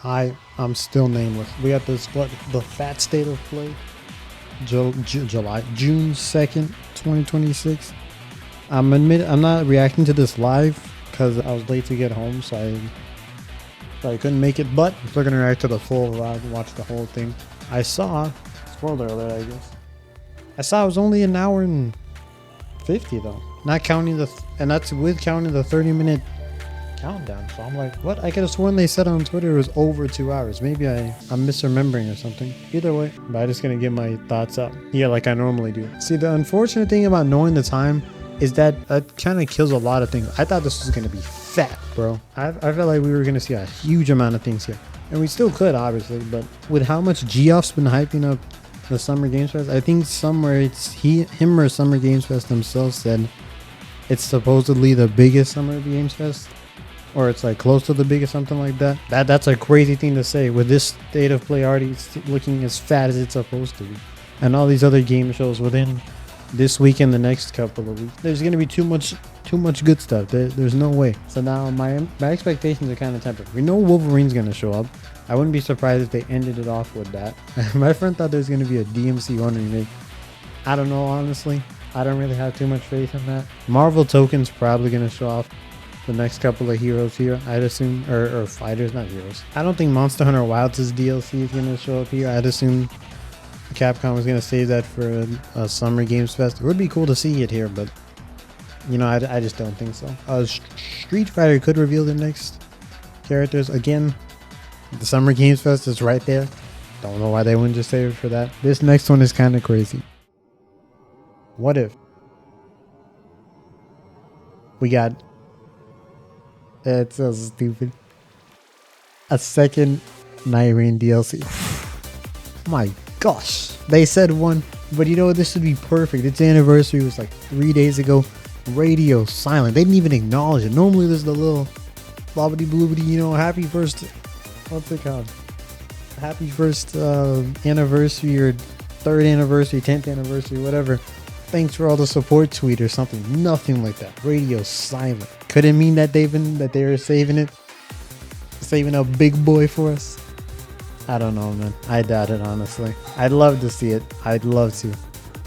I'm still nameless. We got this the fat state of play. June 2nd, 2026. I'm not reacting to this live because I was late to get home, so I couldn't make it. But I'm still gonna react to the full live and watch the whole thing. I saw, spoiler alert, I guess. I saw it was only an hour and 50 though, not counting and that's with counting the 30-minute countdown. So I'm like, what? I could have sworn they said on Twitter it was over 2 hours. Maybe I'm misremembering or something. Either way, but I'm just gonna get my thoughts out here like I normally do. See, the unfortunate thing about knowing the time is that kind of kills a lot of things. I thought this was gonna be fat, bro. I felt like we were gonna see a huge amount of things here, and we still could, obviously. But with how much Geoff's been hyping up the Summer Games Fest, I think somewhere it's him or Summer Games Fest themselves said it's supposedly the biggest Summer Games Fest, or it's like close to the biggest, something like that. That's a crazy thing to say with this state of play already looking as fat as it's supposed to be, and all these other game shows within this week and the next couple of weeks. There's gonna be too much good stuff. There's no way. So now my expectations are kind of tempered. We know Wolverine's gonna show up. I wouldn't be surprised if they ended it off with that. My friend thought there's gonna be a DMC1 remake. I don't know, honestly. I don't really have too much faith in that. Marvel Token's probably gonna show off the next couple of heroes here, I'd assume, or fighters, not heroes. I don't think Monster Hunter Wilds' DLC is gonna show up here. I'd assume Capcom was gonna save that for a Summer Games Fest. It would be cool to see it here, but you know, I just don't think so. Street Fighter could reveal the next characters again. The Summer Games Fest is right there. Don't know why they wouldn't just save it for that. This next one is kind of crazy. What if we got, it's so stupid, a second Nightreign DLC? My gosh, they said one, but you know what, this would be perfect. Its anniversary was like 3 days ago. Radio silent. They didn't even acknowledge it. Normally there's the little bobbity bloobity, you know, happy first, what's it called, happy first anniversary or third anniversary, 10th anniversary, whatever, thanks for all the support tweet or something. Nothing like that. Radio silent. Could it mean that they were saving a big boy for us? I don't know, man. I doubt it, honestly. I'd love to see it. I'd love to.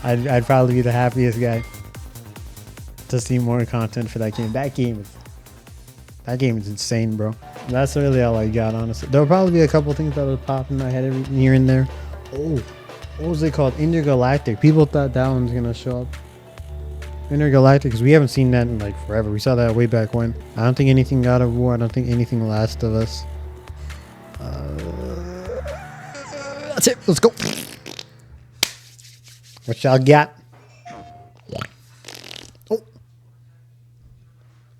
I'd probably be the happiest guy to see more content for that game. That game is insane, bro. That's really all I got, honestly. There'll probably be a couple things that will pop in my head here and there. Oh, what was it called? Intergalactic. People thought that one's gonna show up. Intergalactic, because we haven't seen that in like forever. We saw that way back when. I don't think anything God of War. I don't think anything Last of Us. That's it. Let's go. What y'all got? Oh.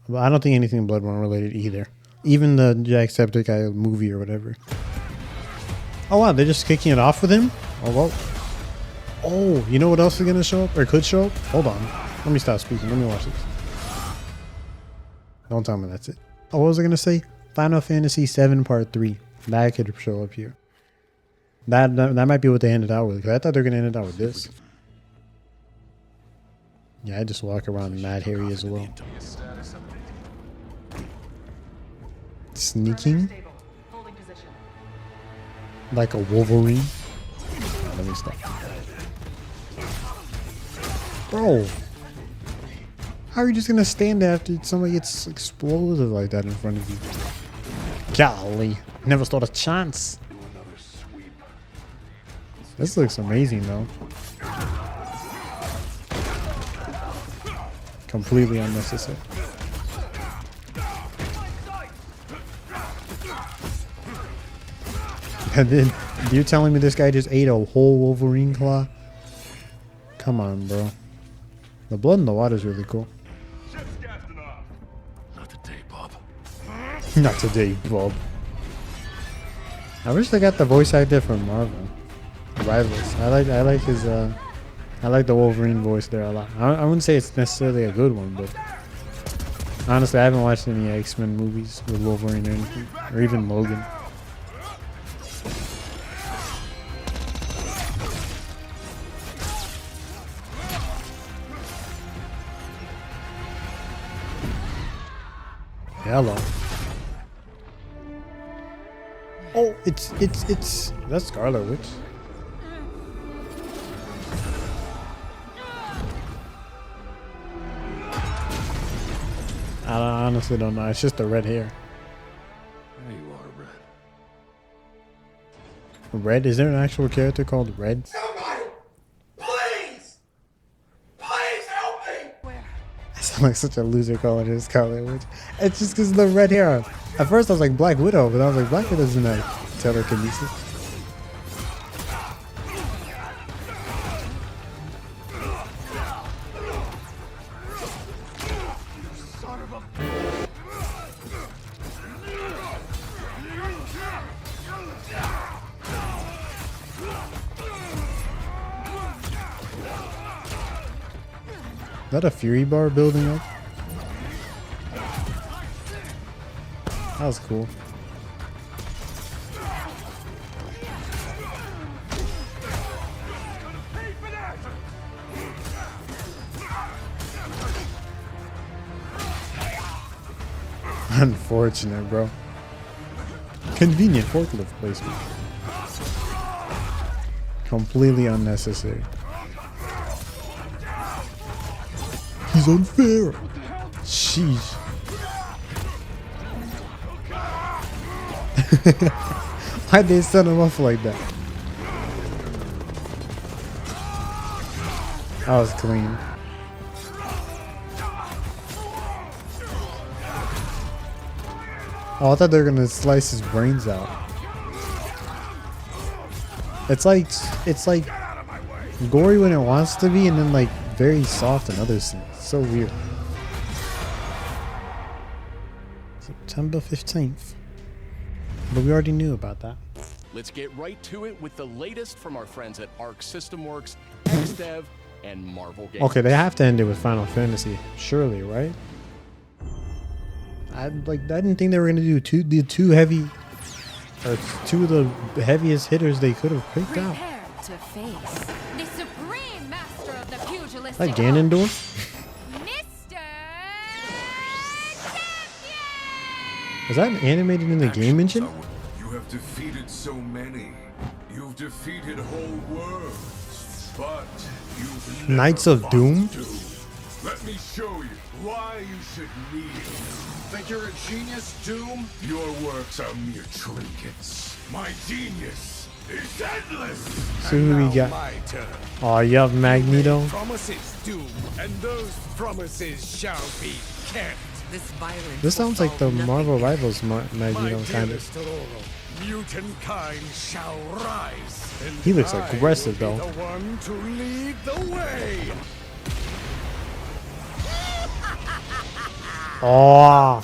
Well, I don't think anything Bloodborne related either. Even the Jacksepticeye movie or whatever. Oh wow, they're just kicking it off with him? Oh well. Oh, you know what else is gonna show up? Or could show up? Hold on. Let me stop speaking. Let me watch this. Don't tell me that's it. Oh, what was I gonna say? Final Fantasy VII Part 3. That could show up here. That might be what they ended out with. Because I thought they were gonna end it out with this. Yeah, I just walk around mad hairy as well. Sneaking? Like a Wolverine? Let me stop. Bro! How are you just gonna stand after somebody gets explosive like that in front of you? Golly. Never stood a chance. This looks amazing though. Completely unnecessary. And then you're telling me this guy just ate a whole Wolverine claw? Come on, bro. The blood in the water is really cool. Not today, Bob. Not today, Bob. I wish they got the voice actor from Marvel Rivals. I like his I like the Wolverine voice there a lot. I wouldn't say it's necessarily a good one, but honestly, I haven't watched any X-Men movies with Wolverine or anything, or even Logan. Hello. Oh, it's that's Scarlet Witch. I honestly don't know. It's just the red hair. There you are, Red. Red? Is there an actual character called Red? Somebody, please, please help me. I sound like such a loser calling her Scarlet Witch. It's just because of the red hair. At first I was like Black Widow, but I was like Black Widow doesn't have telekinesis. Is that a Fury bar building up? That was cool. Unfortunate, bro. Convenient forklift placement. Completely unnecessary. He's unfair. Sheesh. Why'd they set him off like that? That was clean. Oh, I thought they were gonna slice his brains out. It's like gory when it wants to be, and then like very soft in other scenes. So weird. September 15th. But we already knew about that. Let's get right to it with the latest from our friends at Arc System Works, XDev, and Marvel Games. Okay, they have to end it with Final Fantasy, surely, right? I didn't think they were gonna do two of the heaviest hitters they could have picked out. Prepare to face the supreme master of the pugilistic. Like Ganondorf? Mr. Is that animated in the game engine? You have defeated so many. You've defeated whole worlds. But you've Knights never of fought Doom? Doom. Let me show you why you should kneel. Think you're a genius, Doom? Your works are mere trinkets. My genius is endless. So who we got? My turn. Oh, you have Magneto. Promises, Doom, and those promises shall be kept. This violence. This sounds like the Marvel Rivals Magneto kind of. Mutant kind shall rise. And He looks I aggressive, will be though. the one to lead the way. Oh,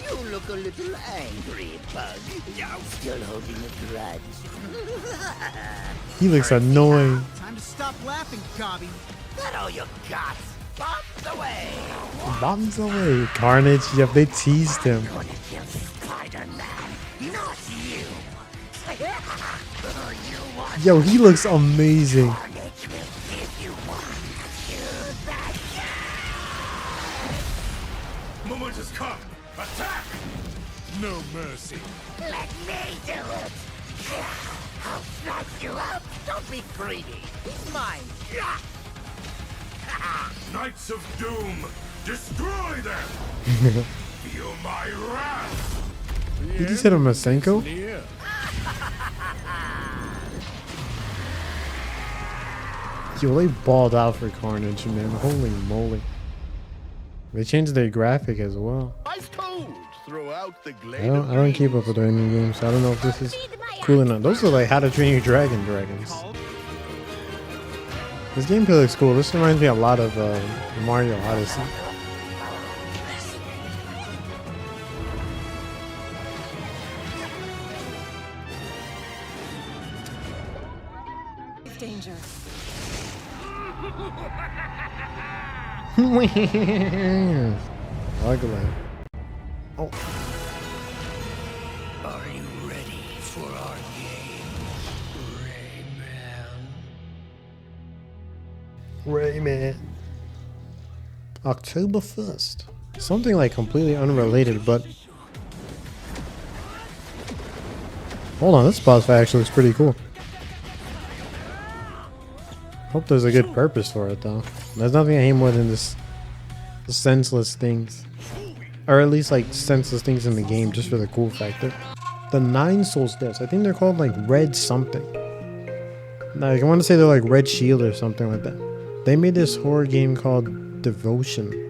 You look a little angry, Bug. Still holding a grudge. he looks annoying. Time to stop laughing, Gobby. That all you got? Bombs away! Bombs away. Carnage. Yep, they teased him. I'm gonna kill Spider-Man, not you. You want Yo, he looks amazing. Carnage will give you one. Use that Moment has come. Attack! No mercy. Let me do it. I'll snatch you up. Don't be greedy. He's mine. Knights of Doom, destroy them! Feel my wrath! Did you just hit a Masenko? Near. Yo, they balled out for Carnage, man. Holy moly. They changed their graphic as well. Ice cold throughout the glade. I don't keep up with their new games, so I don't know if this is cool or not. Those are like How to Train Your Dragon dragons. This gameplay looks cool. This reminds me a lot of Mario Odyssey. Danger. Ugly. Oh. Are you ready for our game, Rayman? Rayman. October 1st. Something like completely unrelated, but Hold on, this boss fight actually looks pretty cool. Hope there's a good purpose for it though. There's nothing I hate more than this the senseless things. Or at least like senseless things in the game just for the cool factor. The 9 Souls deaths, I think they're called like Red something. Like I want to say they're like Red Shield or something like that. They made this horror game called Devotion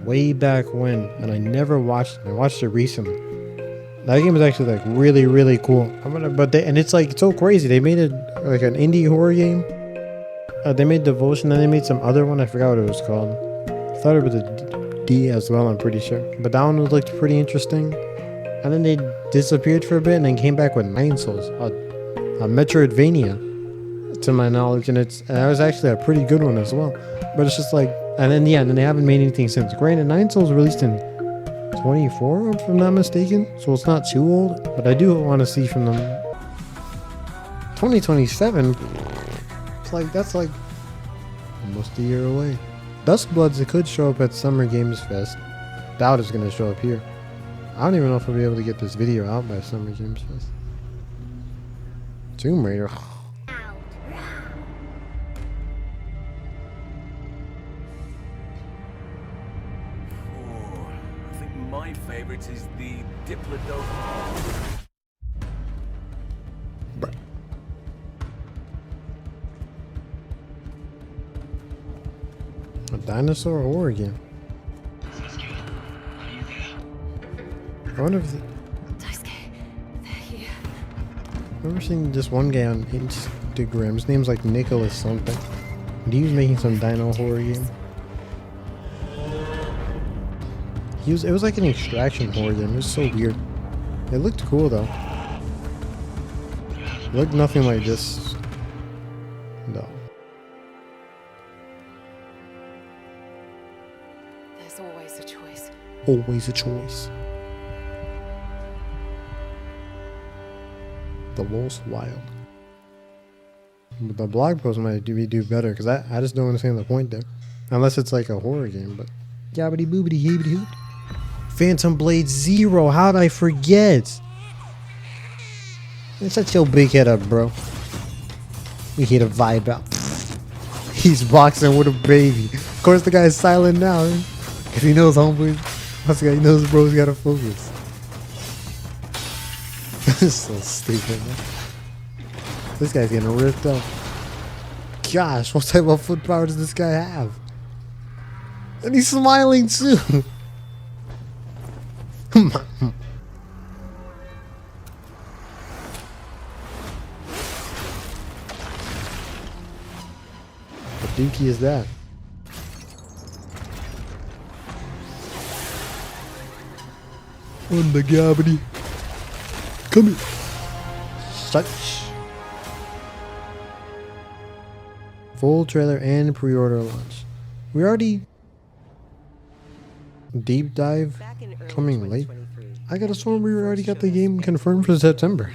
way back when, and I never watched it. I watched it recently. That game is actually like really, really cool. And it's like so crazy. They made it like an indie horror game. They made Devotion, then they made some other one. I forgot what it was called. I thought it was a D as well, I'm pretty sure. But that one looked pretty interesting. And then they disappeared for a bit and then came back with 9 Souls. A Metroidvania, to my knowledge. And that was actually a pretty good one as well. But it's just like, and then yeah, and then they haven't made anything since. Granted, 9 Souls released in 24, if I'm not mistaken. So it's not too old. But I do want to see from them 2027. That's like almost a year away. Duskbloods, it could show up at Summer Games Fest. Doubt it's gonna show up here. I don't even know if I'll be able to get this video out by Summer Games Fest. Tomb Raider. I think my favorite is the Diplodocus. A dinosaur horror game. I wonder if Daisuke, they're here. I remember seeing this one guy on Instagram. His name's like Nicholas something. And he was making some dino horror game. It was like an extraction horror game. It was so weird. It looked cool though. It looked nothing like this. No. There's always a choice. Always a choice. The Lost Wild. But the blog post might do better because I just don't understand the point there. Unless it's like a horror game, but. Yabbity boobity heebity hoot. Phantom Blade Zero, how'd I forget? Shut your big head up, bro. We hit a vibe out. He's boxing with a baby. Of course, the guy's silent now. Because he knows homeboy. He knows bro's gotta focus. This is so stupid, man. This guy's getting ripped up. Gosh, what type of foot power does this guy have? And he's smiling too. What dookie is that? On the gabbity. Come here. Such. Full trailer and pre-order launch. We already deep dive coming late. I got a sworn we already got the game confirmed for September.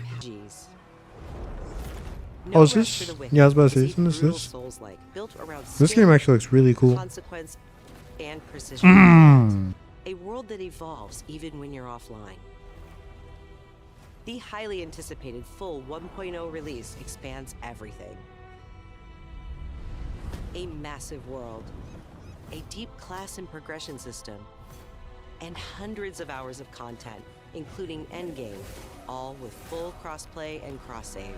Oh, is this? Yeah, I was about to say, isn't this? This game actually looks really cool. Consequence and precision. A world that evolves even when you're offline. The highly anticipated full 1.0 release expands everything. A massive world, a deep class and progression system, and hundreds of hours of content, including endgame, all with full crossplay and cross-save.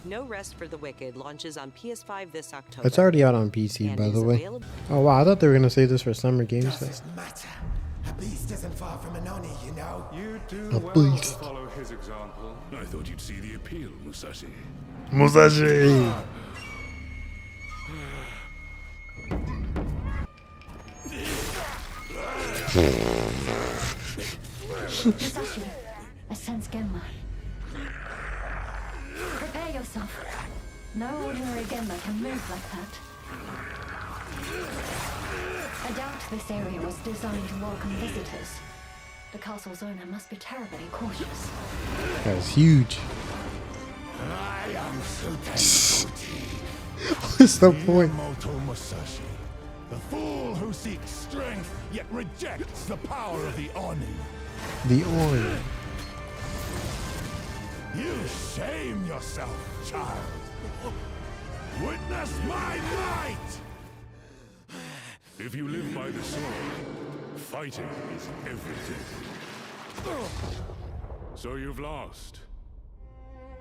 No Rest for the Wicked launches on PS5 this October. It's already out on PC, by the way. Oh wow, I thought they were gonna save this for Summer Games Fest. Matter. A beast isn't far from an oni, you know. You do A well beast. to follow his example. I thought you'd see the appeal, Musashi. Musashi! Musashi, I sense Genma. Prepare yourself. No ordinary Genma can move like that. I doubt this area was designed to welcome visitors. The castle's owner must be terribly cautious. That's huge. I am Suten. What's the point? Miyamoto Musashi, the fool who seeks strength yet rejects the power of the Oni. The Ori. You shame yourself, child. Witness my might! If you live by the sword, fighting is everything. So you've lost.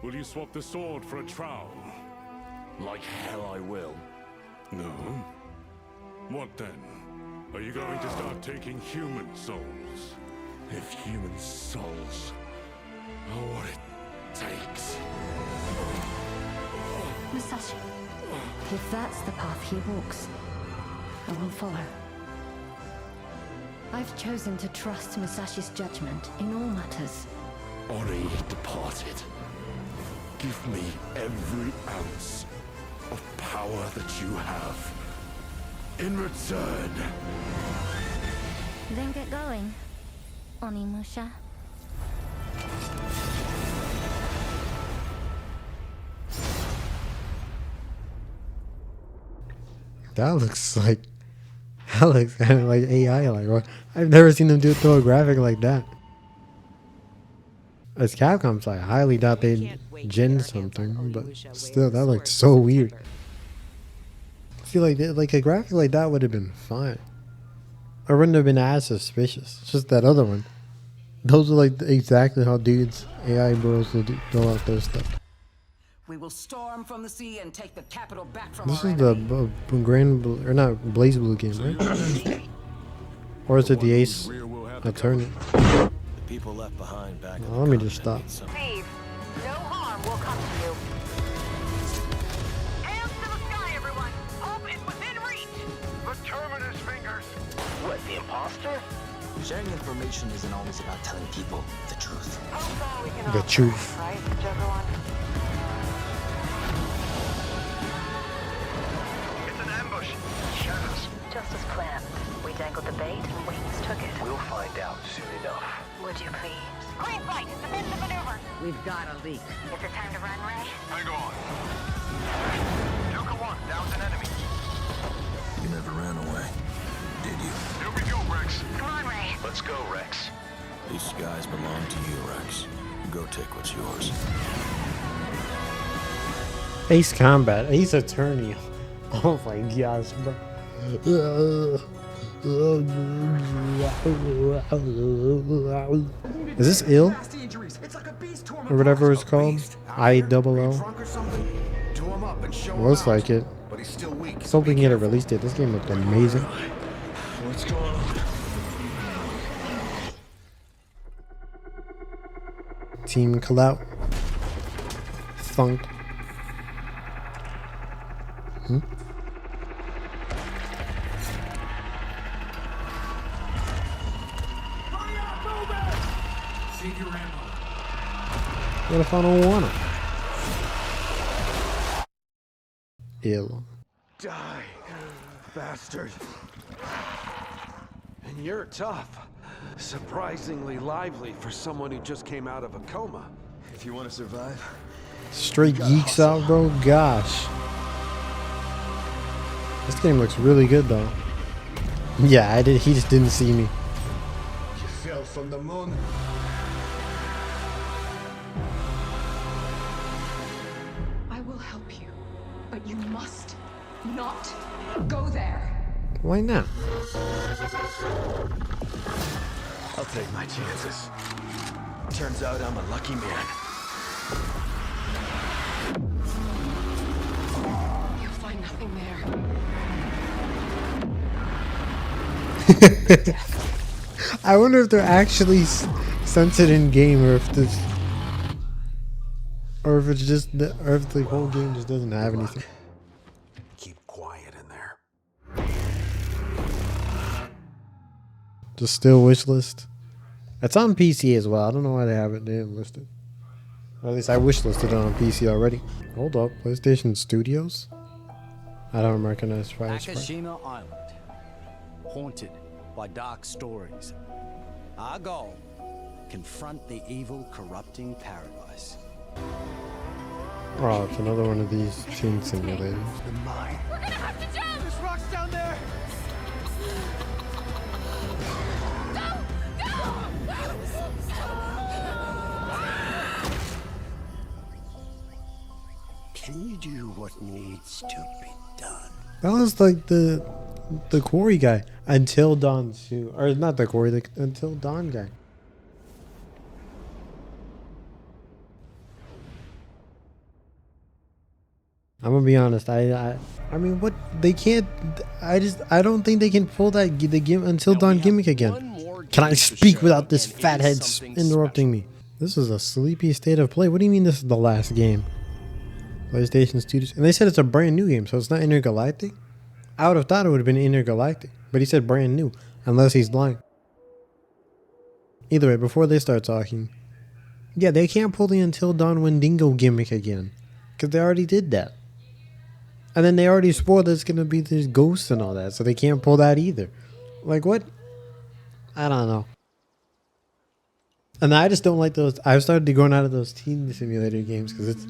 Will you swap the sword for a trowel? Like hell I will. No. What then? Are you going to start taking human souls? If human souls are what it takes. Musashi, if that's the path he walks, I will follow. I've chosen to trust Musashi's judgment in all matters. Ori departed. Give me every ounce of power that you have. In return. Then get going, Onimusha. That looks kind of like AI. Like, what? I've never seen them throw a graphic like that. As Capcom, so I highly doubt they'd gen something, but still, that looked so weird. I feel like a graphic like that would have been fine. I wouldn't have been as suspicious. It's just that other one. Those are like exactly how dudes, AI bros, will throw out their stuff. We will storm from the sea and take the capital back from This our is the enemy. Grand Blue, or not Blaze Blue game, right? Or is it the Ace Attorney? The people left behind back. Oh, let me just stop. Steve, no harm will come to you. Hands to the sky, everyone! Hope is within reach! The Terminus fingers! What, the imposter? Sharing information isn't always about telling people the truth. The truth. Right, Juggalo? It's an ambush! Shadows! Just as planned. We dangled the bait and we mistook it. We'll find out soon enough. Would you please? Green light! Submit the maneuver! We've got a leak. Is it time to run, Ray? Hang on. Joker 1, down's an enemy. You never ran away, did you? Here we go, Rex. Come on, Ray. Let's go, Rex. These skies belong to you, Rex. Go take what's yours. Ace Combat, Ace Attorney. Oh my gosh, bro. Is this ill? Or whatever it's called? IOO? Looks like it. Let's hope we can get a release date. This game looked amazing. What's going on? Team Clout. Thunk. What if I don't want him? Ill. Die, bastard. And you're tough. Surprisingly lively for someone who just came out of a coma. If you want to survive. Straight geeks out, bro. Gosh. This game looks really good, though. Yeah, I did. He just didn't see me. You fell from the moon. I will help you, but you must not go there. Why not? I'll take my chances. Turns out I'm a lucky man. You'll find nothing there. I wonder if they're actually censored in game, or if this, or if it's just, or if the whole game just doesn't have anything. Keep quiet in there. Just still wish list. It's on PC as well. I don't know why they have it there listed. Or at least I wish listed it on PC already. Hold up, PlayStation Studios? I don't recognize Fire Sprite. Akashima Island, haunted by dark stories. Our goal, confront the evil, corrupting paradise. Oh, it's another one of these teen simulators. We're gonna have to jump! There's rocks down there! and you do what needs to be done. That was like the Quarry guy. Until Dawn too. Or not the Quarry, the Until Dawn guy. I'm gonna be honest. I mean, what they can't. I don't think they can pull the Until Dawn gimmick again. Can I speak without this fathead interrupting me? This is a sleepy state of play. What do you mean this is the last game? PlayStation Studios, and they said it's a brand new game, so it's not intergalactic. I would have thought it would have been intergalactic, but he said brand new, unless he's lying. Either way, before they start talking, yeah, they can't pull the Until Dawn Wendigo gimmick again, because they already did that. And then they already swore there's going to be these ghosts and all that, so they can't pull that either. Like, what? I don't know. And I just don't like those. I've started going out of those teen simulator games, because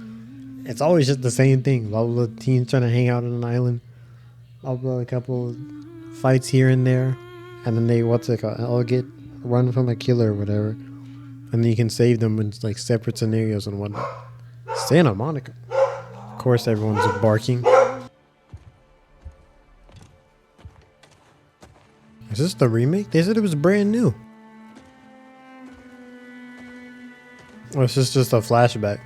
it's always just the same thing. Blah, blah, blah, teens trying to hang out on an island. Blah, blah, a couple fights here and there. And then they, I'll get run from a killer or whatever. And then you can save them in like separate scenarios and whatnot. Santa Monica. Of course, everyone's barking. Is this the remake? They said it was brand new. Or is this just a flashback?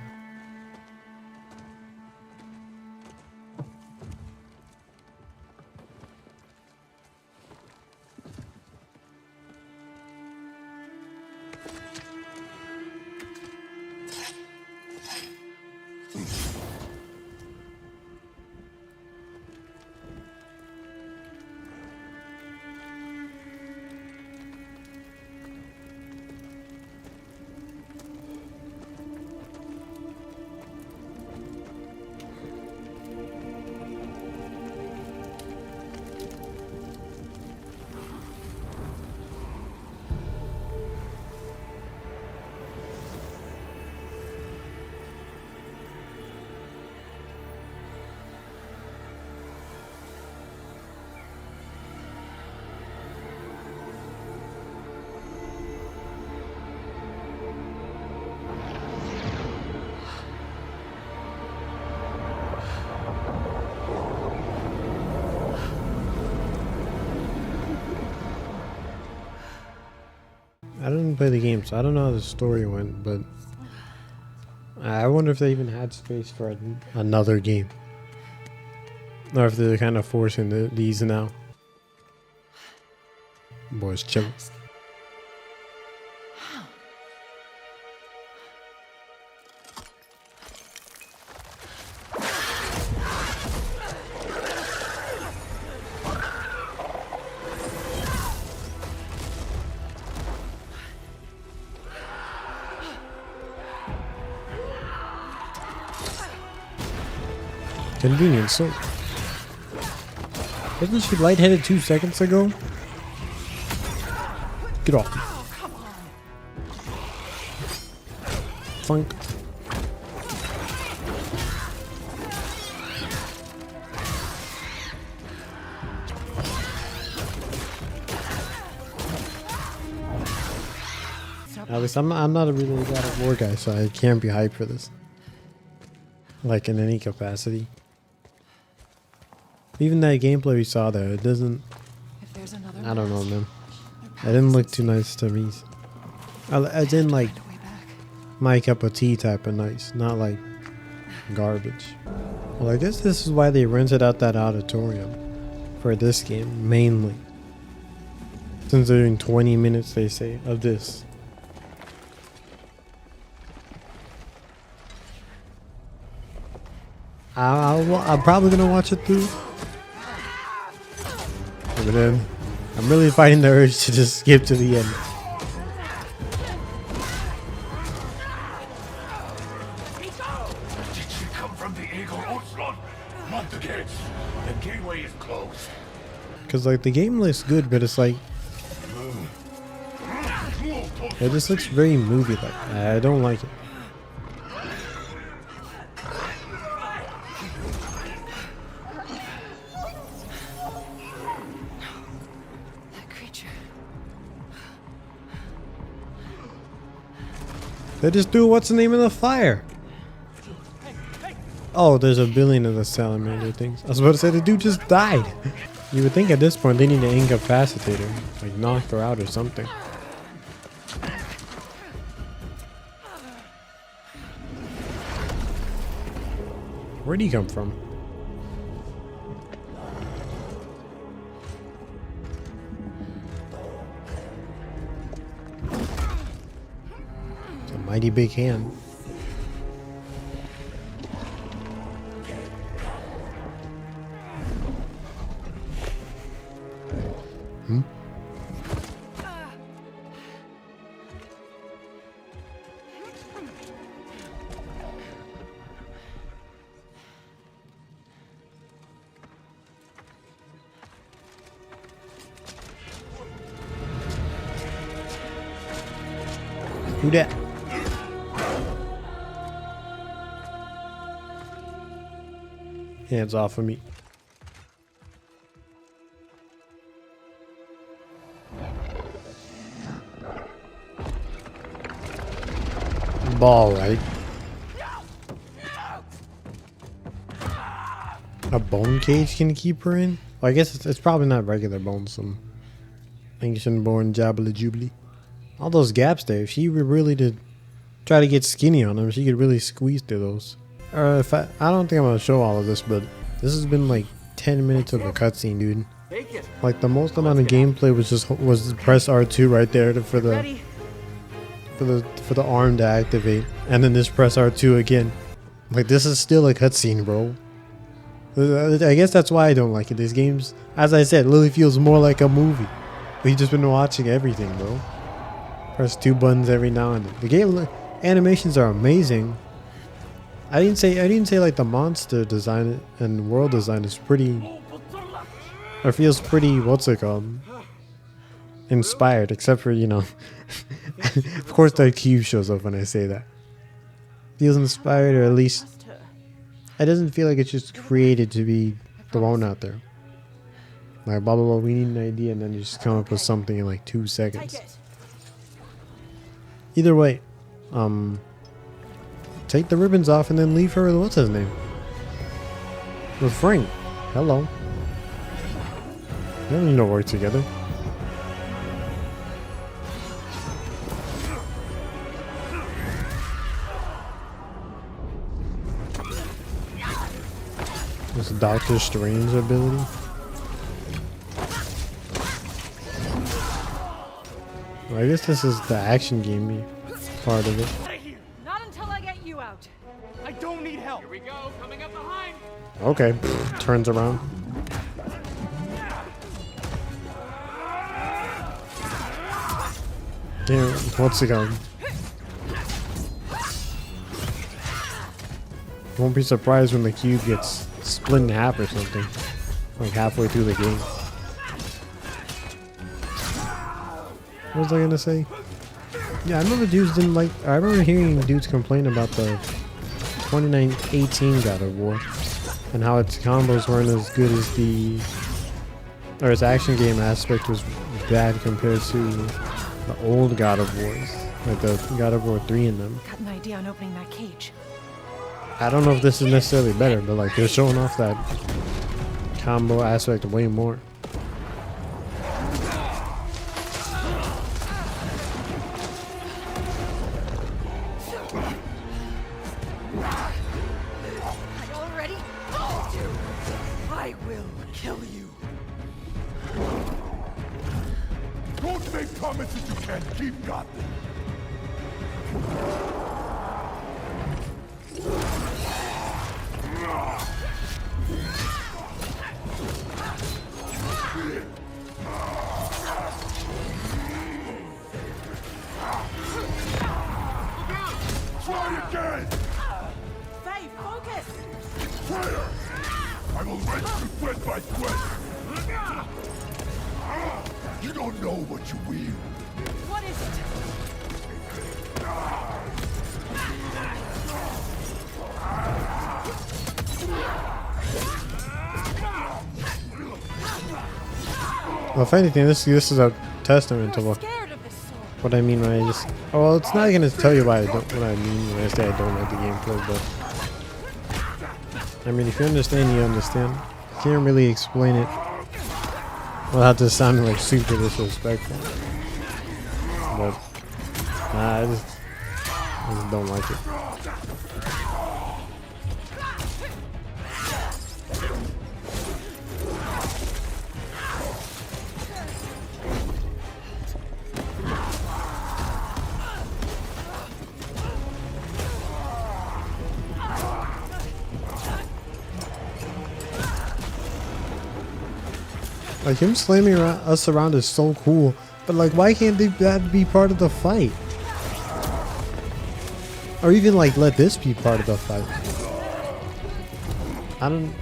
I didn't play the game, so I don't know how the story went, but I wonder if they even had space for another game. Or if they're kind of forcing these now. Boys, chill. Convenient, so wasn't she lightheaded 2 seconds ago? Get off. Funk. At least I'm not a really God of War guy, so I can't be hyped for this. Like in any capacity. Even that gameplay we saw there, it doesn't. I don't know, man. It didn't look too nice to me. I didn't like my cup of tea type of nice, not like garbage. Well, I guess this is why they rented out that auditorium for this game mainly. Since they're doing 20 minutes, they say, of this. I'm probably gonna watch it through. But then I'm really fighting the urge to just skip to the end. Did she come from the Eagle Outlaw? Not the gates. The gateway is closed. Cause like the game looks good, but it's like it just looks very movie-like. I don't like it. They just do what's the name of the fire? Oh, there's a billion of the salamander things. I was about to say the dude just died. You would think at this point they need to incapacitate her, like knock her out or something. Where'd he come from? It's a mighty big hand. Who that? Hands off of me. Ball, right? A bone cage can keep her in? Well, I guess it's probably not regular bones. Some ancient born jabbly jubilee. All those gaps there, if she were really to try to get skinny on them, she could really squeeze through those. Or if I don't think I'm gonna show all of this, but this has been like 10 minutes of a cutscene, dude. Like the most amount of gameplay was press R2 right there for the arm to activate, and then this press R2 again. Like this is still a cutscene, bro. I guess that's why I don't like it. These games, as I said, literally feels more like a movie. We've just been watching everything, bro. Press 2 buttons every now and then. The game animations are amazing. I didn't say like the monster design and world design is pretty, or feels pretty, what's it called? Inspired, except for, you know, of course the cube shows up when I say that. Feels inspired, or at least it doesn't feel like it's just created to be thrown out there. Like blah blah blah, we need an idea, and then you just come up with something in like 2 seconds. Either way, take the ribbons off and then leave her with what's his name? With Frank. Hello. They don't need to work together. This Doctor Strange ability. Well, I guess this is the action game part of it. Not until I get you out. I don't need help. Here we go, coming up behind. Okay, turns around. Damn, what's it going? Won't be surprised when the cube gets split in half or something, like halfway through the game. What was I gonna say? Yeah, I remember dudes didn't like. I remember hearing dudes complain about the 2018 God of War and how its combos weren't as good as or its action game aspect was bad compared to the old God of Wars, like the God of War 3 in them. Got an idea on opening that cage. I don't know if this is necessarily better, but like they're showing off that combo aspect way more. I will kill you. Don't make comments that you can't keep, God. Try again! Faye, focus! Fire! I will wrench you thread by thread! You don't know what you wield. What is it? Well, if anything, this is a testament to what I mean when I just. Oh, well, it's not gonna tell you what I mean when I say I don't like the gameplay, but I mean, if you understand, you understand. Can't really explain it without just sounding like super disrespectful. But I just don't like it. Like him slamming us around is so cool, but like why can't that be part of the fight? Or even like let this be part of the fight. I don't.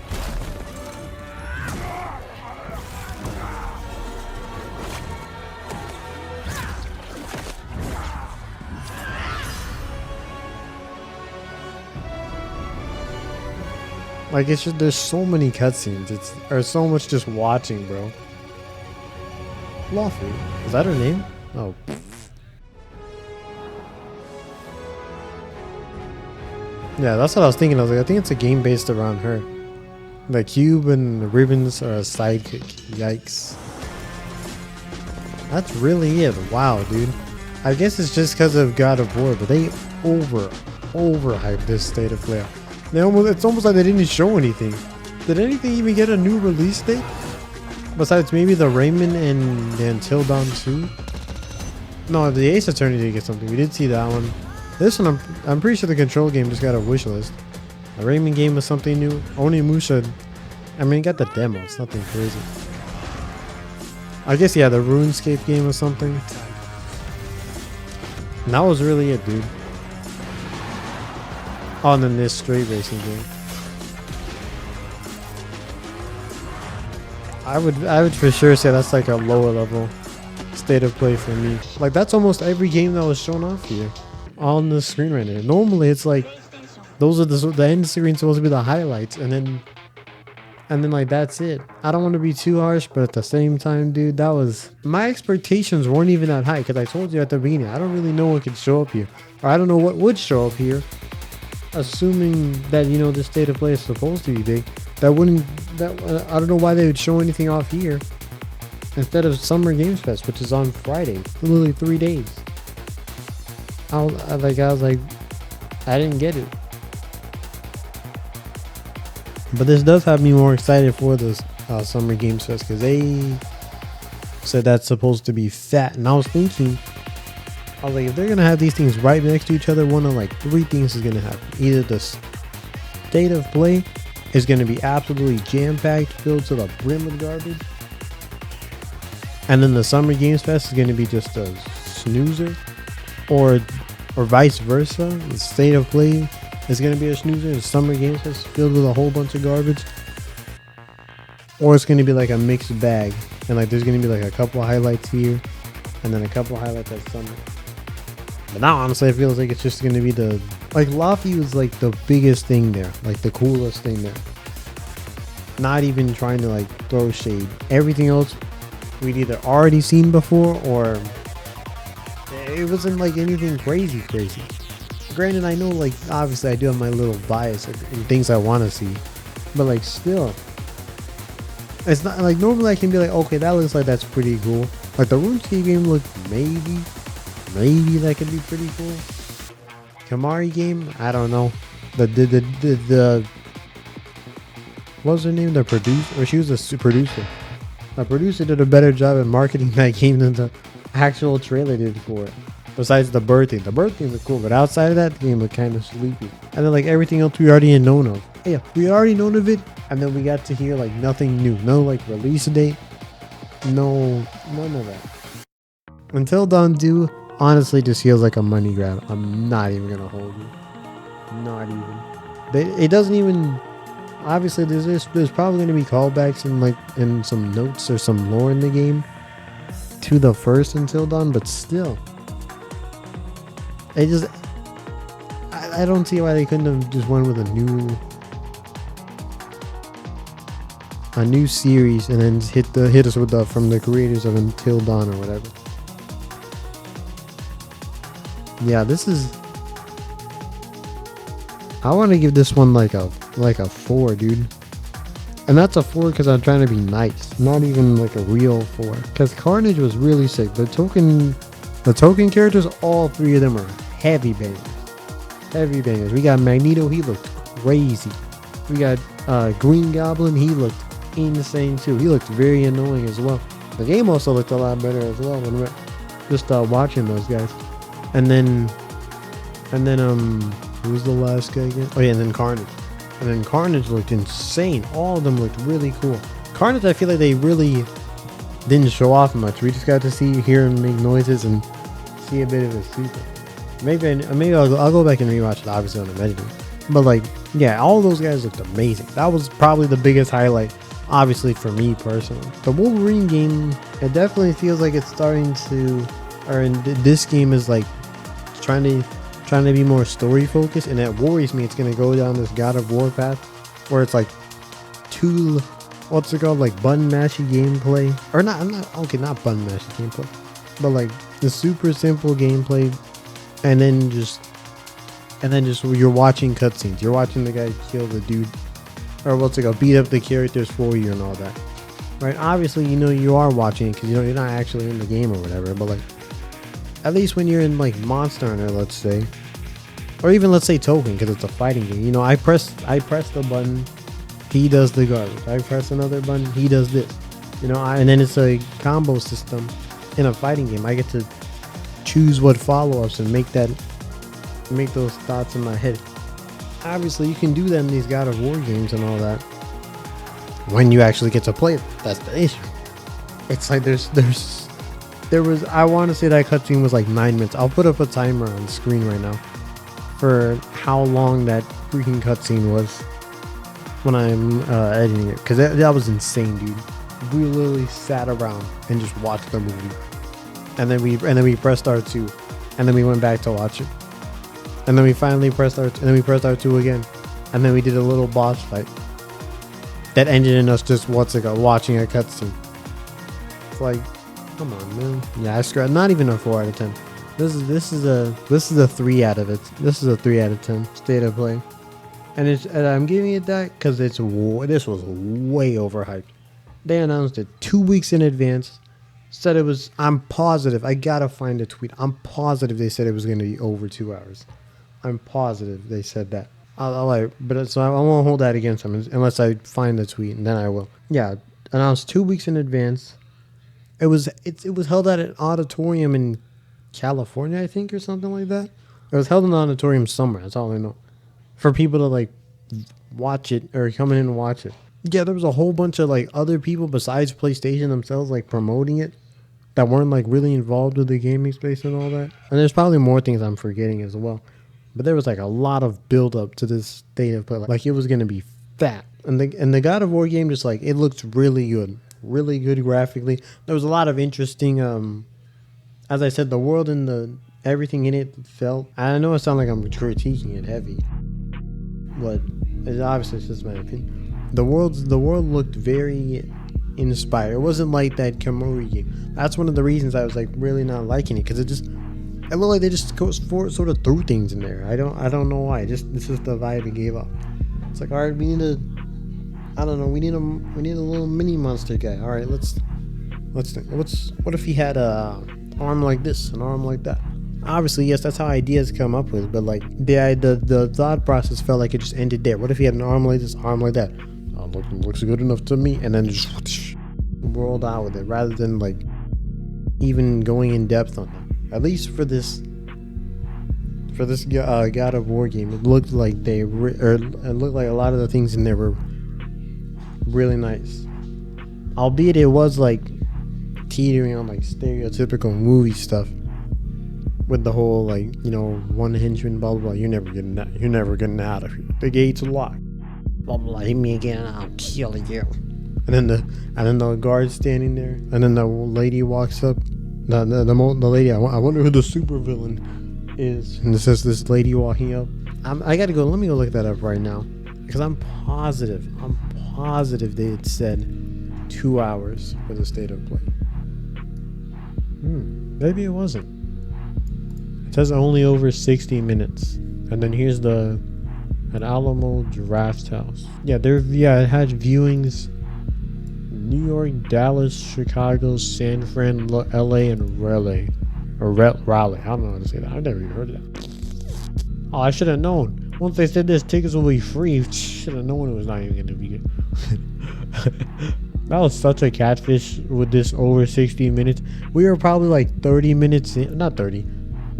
Like it's just, there's so many cutscenes. Or so much just watching, bro. Lawful. Is that her name? Oh. Yeah, that's what I was thinking. I was like, I think it's a game based around her. The cube and the ribbons are a sidekick. Yikes. That's really it. Wow, dude. I guess it's just because of God of War, but they overhyped this state of play. It's almost like they didn't show anything. Did anything even get a new release date? Besides maybe the Rayman and the Until Dawn 2? No, the Ace Attorney did get something. We did see that one. This one, I'm pretty sure the Control game just got a wish list. The Rayman game was something new. Onimusha, I mean, got the demo. It's nothing crazy. I guess, yeah, the RuneScape game or something. And that was really it, dude. Oh, and then this straight racing game. I would for sure say that's like a lower level state of play for me. Like that's almost every game that was shown off here on the screen right now. Normally it's like those are the end screen supposed to be the highlights, and then like that's it. I don't want to be too harsh, but at the same time, dude, that was my expectations weren't even that high because I told you at the beginning I don't really know what could show up here, or I don't know what would show up here. Assuming that, you know, the state of play is supposed to be big, I don't know why they would show anything off here instead of Summer Games Fest, which is on Friday, literally 3 days. I was like, I didn't get it. But this does have me more excited for this Summer Games Fest because they said that's supposed to be fat, and I was thinking, I was like, if they're gonna have these things right next to each other, one of like 3 things is gonna happen. Either the state of play is gonna be absolutely jam-packed, filled to the brim with garbage, and then the Summer Games Fest is gonna be just a snoozer, or vice versa. The state of play is gonna be a snoozer, and Summer Games Fest filled with a whole bunch of garbage, or it's gonna be like a mixed bag, and like there's gonna be like a couple of highlights here, and then a couple of highlights at Summer. But now, honestly, it feels like it's just going to be like, Laffy was like the biggest thing there, like the coolest thing there. Not even trying to like throw shade. Everything else we'd either already seen before, or it wasn't like anything crazy. Granted, I know, like, obviously I do have my little bias in things I want to see, but like still, it's not like normally I can be like, okay, that looks like that's pretty cool. Like the RuneScape game looked maybe that could be pretty cool. Kamari game, I don't know. The what was her name? The producer, or she was a producer. The producer did a better job at marketing that game than the actual trailer did for it. Besides the bird thing. The bird thing was cool, but outside of that, the game looked kind of sleepy. And then like everything else we already had known of. Yeah, we already known of it, and then we got to hear like nothing new. No like release date. No, none of that. Until Dawn 2 honestly just feels like a money grab. I'm not even gonna hold you. Not even. It doesn't even. Obviously, there's probably gonna be callbacks and like in some notes or some lore in the game to the first Until Dawn, but still, it just. I don't see why they couldn't have just went with a new series and then hit us with from the creators of Until Dawn or whatever. Yeah, this is I want to give this one like a 4, dude. And that's a 4 because I'm trying to be nice, not even like a real 4. Because Carnage was really sick. The token characters, all 3 of them are heavy bangers. Heavy bangers. We got Magneto, he looked crazy. We got Green Goblin, he looked insane too. He looked very annoying as well. The game also looked a lot better as well when we're just watching those guys. And then who's the last guy again? Oh yeah, and then Carnage. And then Carnage looked insane. All of them looked really cool. Carnage, I feel like they really didn't show off much. We just got to hear him make noises and see a bit of his secret. Maybe I'll go back and rewatch it, obviously, on the editing. But like, yeah, all those guys looked amazing. That was probably the biggest highlight, obviously, for me personally. The Wolverine game, it definitely feels like it's starting to, this game is like trying to be more story focused, and it worries me it's gonna go down this God of War path where it's like like button mashy gameplay, or not button mashy gameplay, but like the super simple gameplay, and then just you're watching cutscenes, you're watching the guy kill the dude, or beat up the characters for you and all that, right? Obviously, you are watching it because you're not actually in the game or whatever, but like at least when you're in like Monster Hunter, let's say, or even let's say Token, because it's a fighting game. I press the button, he does the garbage. I press another button, he does this. And then it's a combo system in a fighting game. I get to choose what follow-ups and make those thoughts in my head. Obviously, you can do that in these God of War games and all that when you actually get to play it. That's the issue. It's like there was, I want to say that cutscene was like 9 minutes. I'll put up a timer on the screen right now for how long that freaking cutscene was when I'm editing it, because that was insane, dude. We literally sat around and just watched the movie, and then we pressed R2, and then we went back to watch it, and then we finally pressed R2, and then we pressed R2 again, and then we did a little boss fight that ended in us just watching a cutscene. It's like, come on, man. Yeah, I scratched. Not even a 4 out of 10. This is a 3 out of it. This is a 3 out of 10 state of play, and I'm giving it that because this was way overhyped. They announced it 2 weeks in advance. Said it was. I'm positive. I gotta find a tweet. I'm positive they said it was gonna be over 2 hours. I'm positive they said that. So I won't hold that against them unless I find the tweet, and then I will. Yeah, announced 2 weeks in advance. It was held at an auditorium in California, I think, or something like that. It was held in an auditorium somewhere. That's all I know. For people to like watch it or come in and watch it. Yeah, there was a whole bunch of like other people besides PlayStation themselves like promoting it that weren't like really involved with the gaming space and all that. And there's probably more things I'm forgetting as well. But there was like a lot of build up to this state of play. Like it was gonna be fat. And the God of War game just like, it looked really good. Really good graphically. There was a lot of interesting as I said, the world and everything in it felt. I know it sounds like I'm critiquing it heavy, but obviously it's just my opinion. The world looked very inspired. It wasn't like that Kamori game. That's one of the reasons I was like really not liking it, because it looked like they just sort of threw things in there. I don't know why. This is the vibe it gave off. It's like, all right, we need a little mini monster guy. All right, let's think. What if he had a arm like this, an arm like that? Obviously, yes, that's how ideas come up with, but like the thought process felt like it just ended there. What if he had an arm like this, arm like that? Oh, looks good enough to me, and then just rolled out with it, rather than like even going in depth on it. At least for this God of War game, it looked like it looked like a lot of the things in there were really nice, albeit it was like teetering on like stereotypical movie stuff with the whole like, one henchman, blah blah blah. You're never getting out of here. The gate's locked. Blah blah. Hit me again, I'll kill you. And then the guard standing there, and then the lady walks up. The lady. I wonder who the supervillain is. And it says this lady walking up. I gotta go. Let me go look that up right now, because I'm positive they had said 2 hours for the state of play. Maybe it wasn't. It says only over 60 minutes. And then here's the At Alamo Draft House. Yeah, it had viewings. New York, Dallas, Chicago, San Fran, LA, and Raleigh. Or Raleigh. I don't know how to say that. I've never even heard of that. Oh, I should have known. Once they said this tickets will be free, should have known it was not even going to be good. That was such a catfish with this over 60 minutes. We were probably like 30 minutes in. Not 30.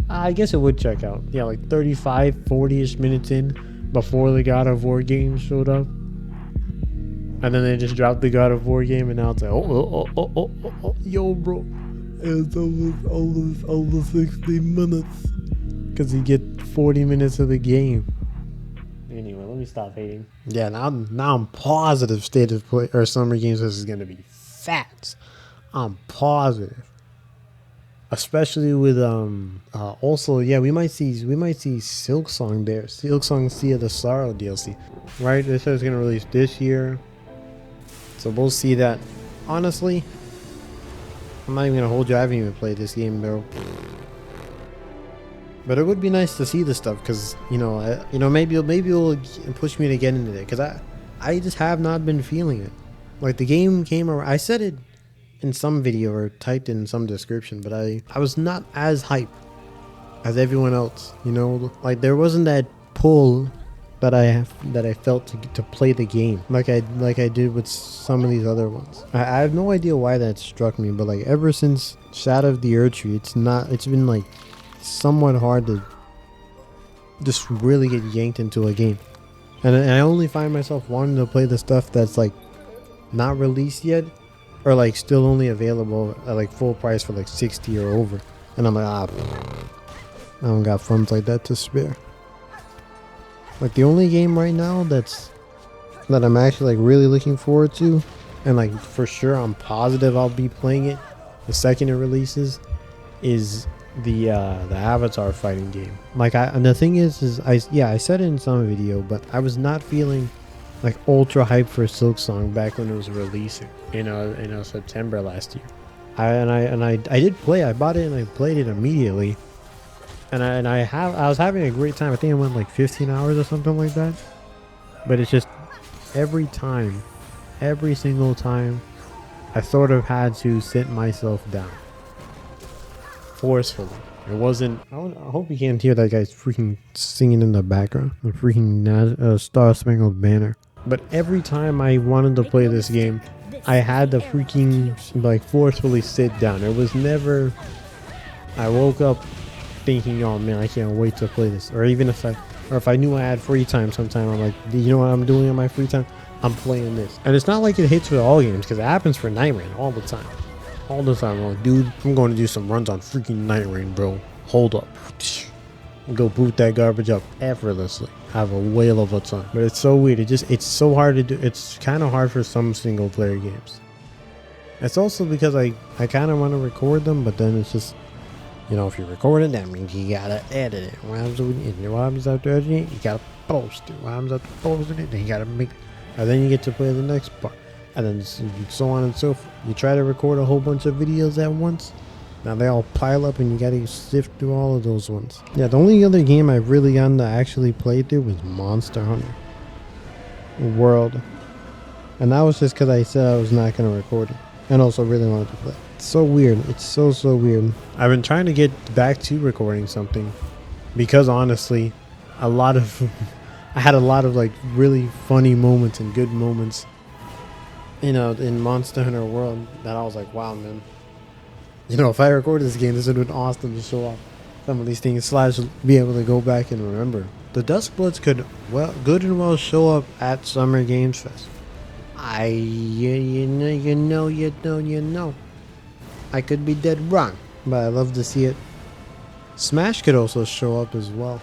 I guess it would check out. Yeah, like 35, 40-ish minutes in before the God of War game showed up. And then they just dropped the God of War game, and now it's like, oh, yo, bro, it's over 60 minutes, because you get 40 minutes of the game. Anyway, let me stop hating. Yeah, now I'm positive State of Play or Summer Games Fest is gonna be fat. I'm positive, especially with also, yeah, we might see Silksong there. Silksong Sea of the Sorrow DLC, right? This is gonna release this year. So we'll see that. Honestly, I'm not even gonna hold you. I haven't even played this game though. But it would be nice to see this stuff, because maybe it'll push me to get into it, because I just have not been feeling it. Like, the game came around. I said it in some video or typed in some description, but I was not as hype as everyone else. Like, there wasn't that pull that I felt to play the game like I did with some of these other ones. I have no idea why that struck me, but like ever since Shadow of the Erdtree, it's been like somewhat hard to just really get yanked into a game, and I only find myself wanting to play the stuff that's like not released yet, or like still only available at like full price for like 60 or over, and I'm like, I don't got funds like that to spare. Like, the only game right now that I'm actually like really looking forward to, and like for sure I'm positive I'll be playing it the second it releases, is the Avatar fighting game. Like, and the thing is I said it in some video, but I was not feeling like ultra hyped for Silksong back when it was releasing in September last year. I did play. I bought it and I played it immediately. And I was having a great time. I think I went like 15 hours or something like that. But it's just every single time, I sort of had to sit myself down forcefully. It wasn't. I hope you can't hear that guy's freaking singing in the background. The freaking Star Spangled Banner. But every time I wanted to play this game, I had to freaking like forcefully sit down. It was never. I woke up thinking, oh man, I can't wait to play this. Or even if I knew I had free time sometime, I'm like, you know what I'm doing in my free time? I'm playing this. And it's not like it hits with all games, because it happens for Nightreign all the time. All the time. I'm like, dude, I'm going to do some runs on freaking Nightreign, bro. Hold up. Go boot that garbage up effortlessly. Have a whale of a time. But it's so weird. It's so hard to do. It's kind of hard for some single player games. It's also because I kind of want to record them, but then it's just, if you record it, that means you gotta edit it. What happens after editing it? You gotta post it. What happens after posting it? Then you gotta make, and then you get to play the next part, and then so on and so forth. You try to record a whole bunch of videos at once. Now they all pile up, and you gotta sift through all of those ones. Yeah, the only other game I really gotten to actually play through was Monster Hunter World, and that was just because I said I was not gonna record it, and also really wanted to play. It's so weird. It's so weird. I've been trying to get back to recording something, because honestly, I had a lot of like really funny moments and good moments, in Monster Hunter World, that I was like, wow, man. If I recorded this game, this would have been awesome to show off some of these things, / be able to go back and remember. The Duskbloods could good and well show up at Summer Games Fest. You know. I could be dead wrong, but I love to see it. Smash could also show up as well.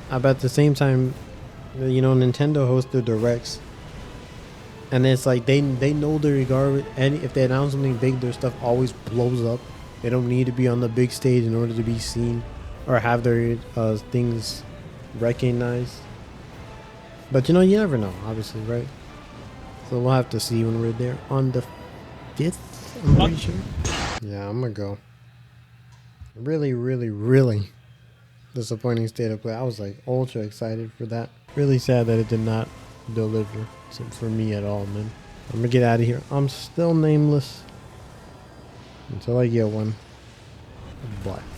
But at the same time, Nintendo hosts their directs, and it's like they know the regard. And if they announce something big, their stuff always blows up. They don't need to be on the big stage in order to be seen or have their things recognized. But you never know, obviously, right? So we'll have to see when we're there on the 5th. I'm pretty sure. Yeah, I'm gonna go. Really Disappointing state of play. I was like ultra excited for that. Really sad that it did not deliver for me at all, man. I'm gonna get out of here. I'm still nameless until I get one. Bye.